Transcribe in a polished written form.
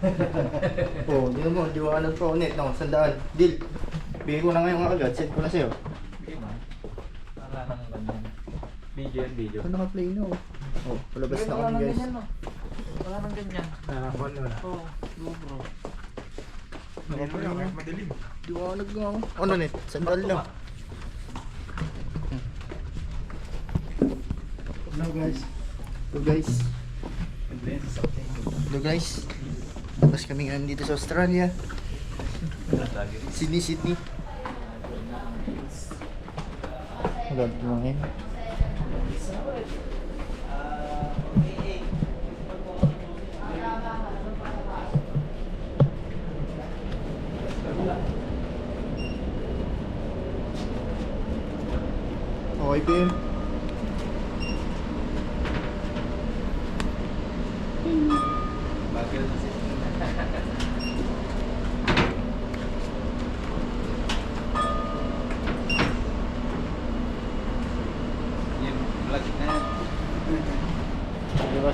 Oo, di mo, di ba nag-pro net, no? 100. Deal. Bigay ko na ngayon agad, send ko na sa'yo. Hindi man. Wala nang ganyan. Video yan, video. Ano naka-play na, oh. Oh, palabas na Wala kami, nang guys. ganyan, no? Wala nang ganyan. Ano na? Oo, GoPro. Ano lang, kahit madilim. Di ba nga, oh. Ano net? 100 lang. Hello, guys. Hello, guys. Hello, guys. Tapos kami ngayon dito sa Australia. Sydney. Agad mo ngayon. Okay, babe. Bagay na siya. Yung vlog na yan. Di ba?